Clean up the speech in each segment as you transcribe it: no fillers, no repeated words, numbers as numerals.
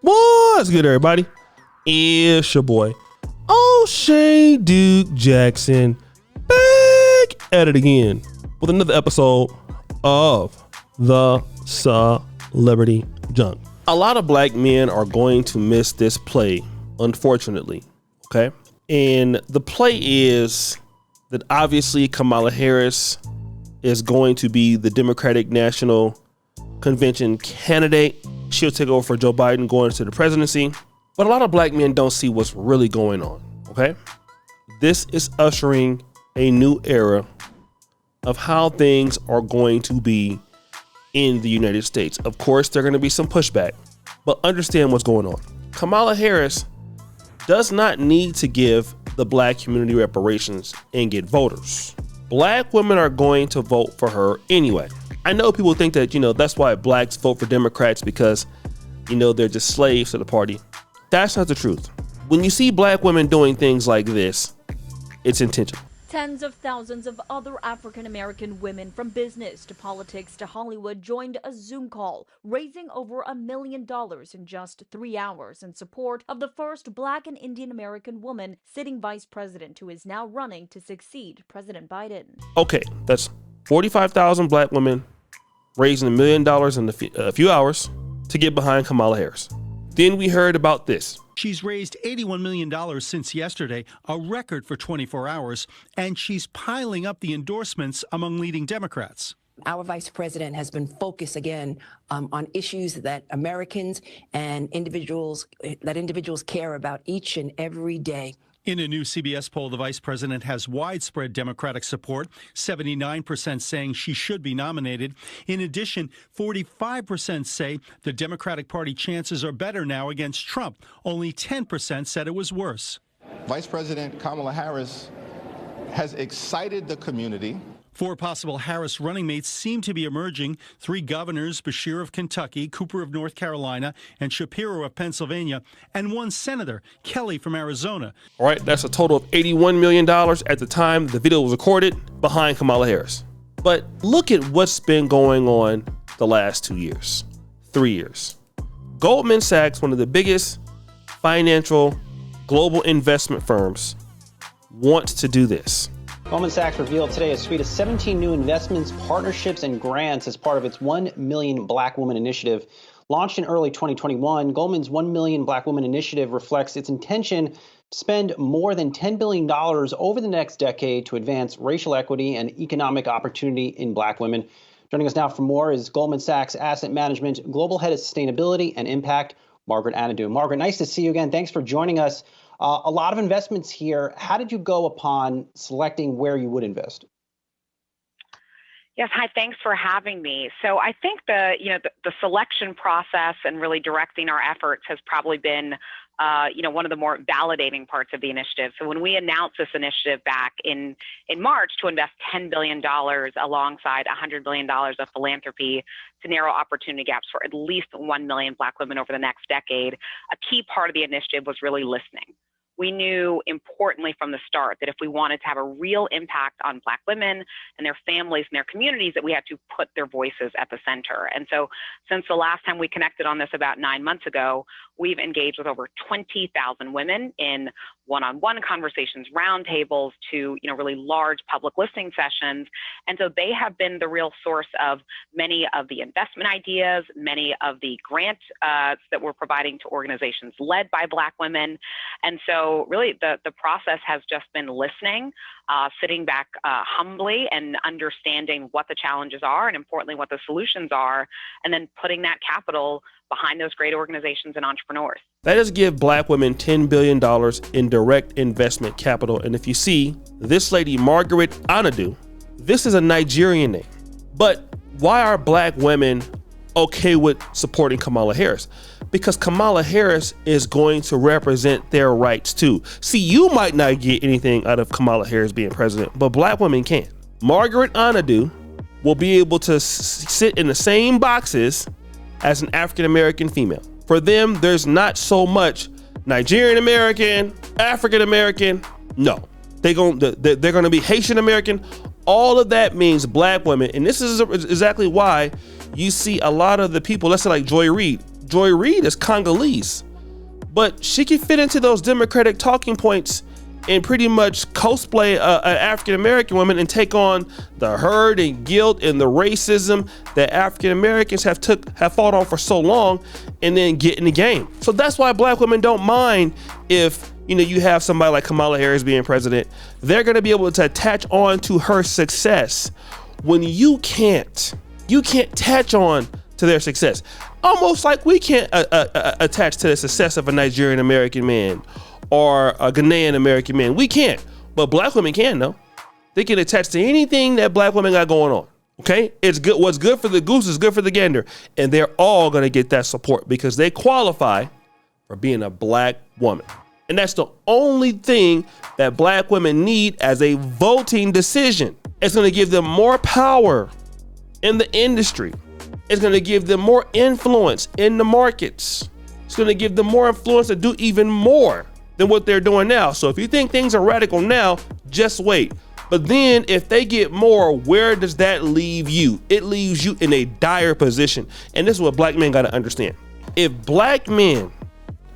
What's good, everybody? It's your boy, O'Shea Duke Jackson, back at it again with another episode of the Celebrity Junk. A lot of black men are going to miss this play, unfortunately, okay? And the play is that obviously Kamala Harris is going to be the Democratic National Convention candidate. She'll take over for Joe Biden going to the presidency. But a lot of black men don't see what's really going on, okay? This is ushering a new era of how things are going to be in the United States. Of course, there are going to be some pushback, but understand what's going on. Kamala Harris does not need to give the black community reparations and get voters. Black women are going to vote for her anyway. I know people think that, that's why blacks vote for Democrats because, they're just slaves to the party. That's not the truth. When you see black women doing things like this, it's intentional. Tens of thousands of other African-American women, from business to politics to Hollywood, joined a Zoom call, raising over $1 million in just 3 hours in support of the first Black and Indian American woman sitting vice president who is now running to succeed President Biden. Okay, that's 45,000 black women raising $1 million in a few hours to get behind Kamala Harris. Then we heard about this. She's raised $81 million since yesterday, a record for 24 hours, and she's piling up the endorsements among leading Democrats. Our vice president has been focused again on issues that Americans and individuals care about each and every day. In a new CBS poll, the vice president has widespread Democratic support, 79% saying she should be nominated. In addition, 45% say the Democratic Party chances are better now against Trump. Only 10% said it was worse. Vice President Kamala Harris has excited the community. 4 possible Harris running mates seem to be emerging. 3 governors, Beshear of Kentucky, Cooper of North Carolina, and Shapiro of Pennsylvania, and 1 senator, Kelly from Arizona. All right, that's a total of $81 million at the time the video was recorded behind Kamala Harris. But look at what's been going on the last 2 years, 3 years. Goldman Sachs, one of the biggest financial global investment firms, wants to do this. Goldman Sachs revealed today a suite of 17 new investments, partnerships, and grants as part of its 1 Million Black Women Initiative. Launched in early 2021, Goldman's 1 Million Black Women Initiative reflects its intention to spend more than $10 billion over the next decade to advance racial equity and economic opportunity in black women. Joining us now for more is Goldman Sachs Asset Management Global Head of Sustainability and Impact, Margaret Anadou. Margaret, nice to see you again. Thanks for joining us. A lot of investments here. How did you go upon selecting where you would invest? Yes, hi, thanks for having me. So I think the selection process and really directing our efforts has probably been one of the more validating parts of the initiative. So when we announced this initiative back in March to invest $10 billion alongside $100 billion of philanthropy to narrow opportunity gaps for at least 1 million Black women over the next decade, a key part of the initiative was really listening. We knew importantly from the start that if we wanted to have a real impact on Black women and their families and their communities, that we had to put their voices at the center. And so since the last time we connected on this about 9 months ago, we've engaged with over 20,000 women in one-on-one conversations, roundtables, to really large public listening sessions. And so they have been the real source of many of the investment ideas, many of the grants that we're providing to organizations led by Black women. And so really the process has just been listening, sitting back humbly and understanding what the challenges are and importantly what the solutions are, and then putting that capital behind those great organizations and entrepreneurs. That is give Black women $10 billion in direct investment capital. And if you see this lady, Margaret Anadou, this is a Nigerian name. But why are Black women okay with supporting Kamala Harris? Because Kamala Harris is going to represent their rights too. See, you might not get anything out of Kamala Harris being president, but Black women can. Margaret Anadou will be able to sit in the same boxes as an African-American female. For them, there's not so much Nigerian-American, African-American. No, they're going to be Haitian-American. All of that means Black women. And this is exactly why you see a lot of the people, let's say like Joy Reid, Joy Reid is Congolese, but she can fit into those Democratic talking points and pretty much cosplay an African American woman and take on the hurt and guilt and the racism that African Americans have fought on for so long, and then get in the game. So that's why black women don't mind if you have somebody like Kamala Harris being president. They're going to be able to attach on to her success when you can't attach on to their success. Almost like we can't attach to the success of a Nigerian American man or a Ghanaian American man. We can't, but black women can though. They can attach to anything that black women got going on. Okay, it's good. What's good for the goose is good for the gander, and they're all gonna get that support because they qualify for being a black woman. And that's the only thing that black women need as a voting decision. It's gonna give them more power in the industry. It's gonna give them more influence in the markets. It's gonna give them more influence to do even more than what they're doing now. So if you think things are radical now, just wait. But then if they get more, where does that leave you? It leaves you in a dire position. And this is what black men gotta understand. If black men,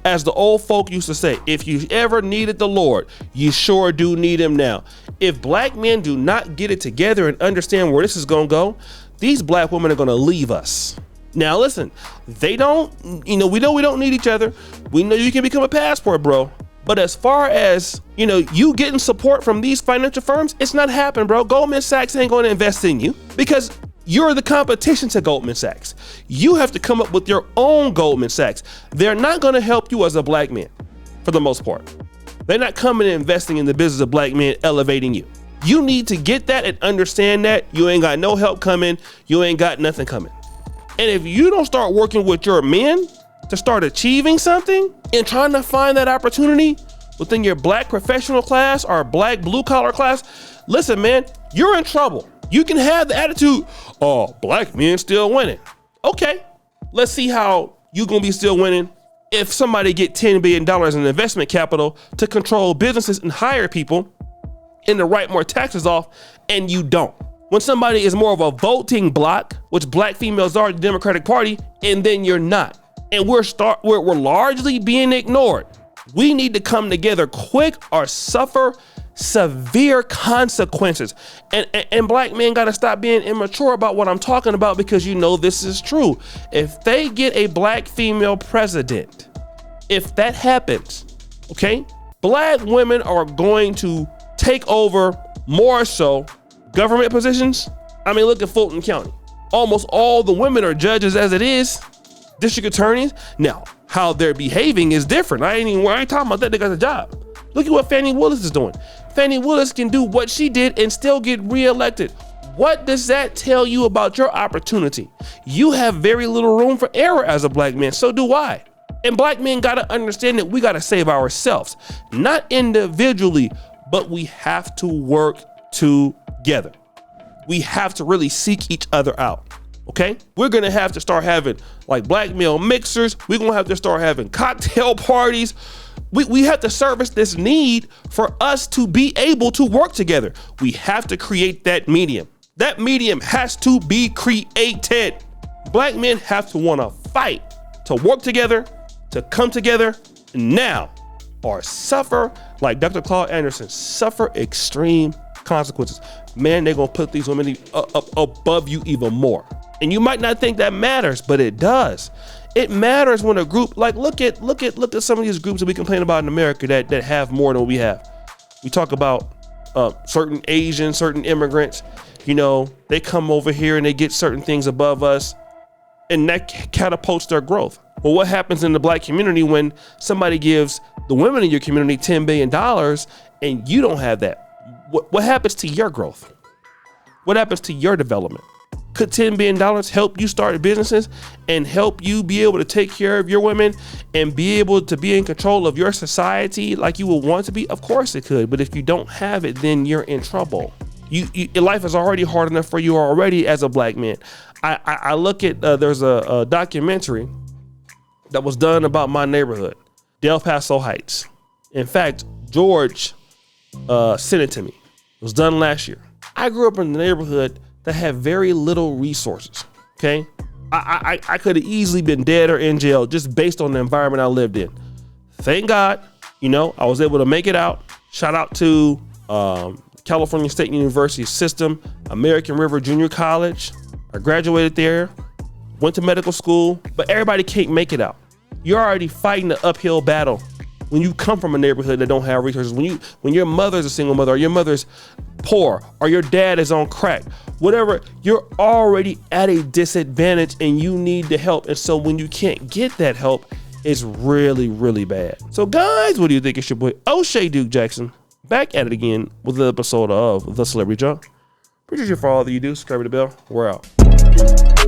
as the old folk used to say, if you ever needed the Lord, you sure do need him now. If black men do not get it together and understand where this is gonna go, these black women are gonna leave us. Now listen, we know we don't need each other. We know you can become a passport, bro. But as far as, you getting support from these financial firms, it's not happening, bro. Goldman Sachs ain't going to invest in you because you're the competition to Goldman Sachs. You have to come up with your own Goldman Sachs. They're not going to help you as a black man for the most part. They're not coming and investing in the business of black men, elevating you. You need to get that and understand that you ain't got no help coming. You ain't got nothing coming. And if you don't start working with your men to start achieving something and trying to find that opportunity within your black professional class or black blue collar class, listen, man, you're in trouble. You can have the attitude, oh, black men still winning. Okay, let's see how you gonna be still winning if somebody get $10 billion in investment capital to control businesses and hire people and to write more taxes off, and you don't. When somebody is more of a voting bloc, which black females are in the Democratic Party, and then you're not. And we're largely being ignored. We need to come together quick or suffer severe consequences. And black men got to stop being immature about what I'm talking about, because this is true. If they get a black female president, if that happens, okay, black women are going to take over more so government positions. I mean, look at Fulton County. Almost all the women are judges as it is. District attorneys. Now, how they're behaving is different. I ain't talking about that. They got a job. Look at what Fannie Willis is doing. Fannie Willis can do what she did and still get reelected. What does that tell you about your opportunity? You have very little room for error as a black man. So do I. And black men got to understand that we got to save ourselves, not individually, but we have to work together. We have to really seek each other out. Okay, we're gonna have to start having like black male mixers. We're gonna have to start having cocktail parties. We have to service this need for us to be able to work together. We have to create that medium. That medium has to be created. Black men have to want to fight, to work together, to come together now, or suffer, like Dr. Claude Anderson, suffer extreme consequences. Man, they're gonna put these women up above you even more. And you might not think that matters, but it does. It matters when a group, like look at some of these groups that we complain about in America that have more than we have. We talk about certain Asians, certain immigrants, they come over here and they get certain things above us, and that catapults their growth. Well, what happens in the black community when somebody gives the women in your community $10 billion and you don't have that? What happens to your growth? What happens to your development? Could $10 billion help you start businesses and help you be able to take care of your women and be able to be in control of your society like you would want to be? Of course it could. But if you don't have it, then you're in trouble. Your life is already hard enough for you already as a black man. I look at, there's a documentary that was done about my neighborhood, Del Paso Heights. In fact, George sent it to me. It was done last year. I grew up in the neighborhood that had very little resources. Okay. I could have easily been dead or in jail just based on the environment I lived in. Thank God, I was able to make it out. Shout out to California State University system, American River Junior College. I graduated there, went to medical school, but everybody can't make it out. You're already fighting the uphill battle when you come from a neighborhood that don't have resources, when your mother's a single mother, or your mother's poor, or your dad is on crack, whatever, you're already at a disadvantage and you need the help. And so when you can't get that help, it's really, really bad. So guys, what do you think? It's your boy O'Shea Duke Jackson, back at it again with an episode of The Celebrity Junk. Appreciate you for all that you do. Subscribe to the bell. We're out.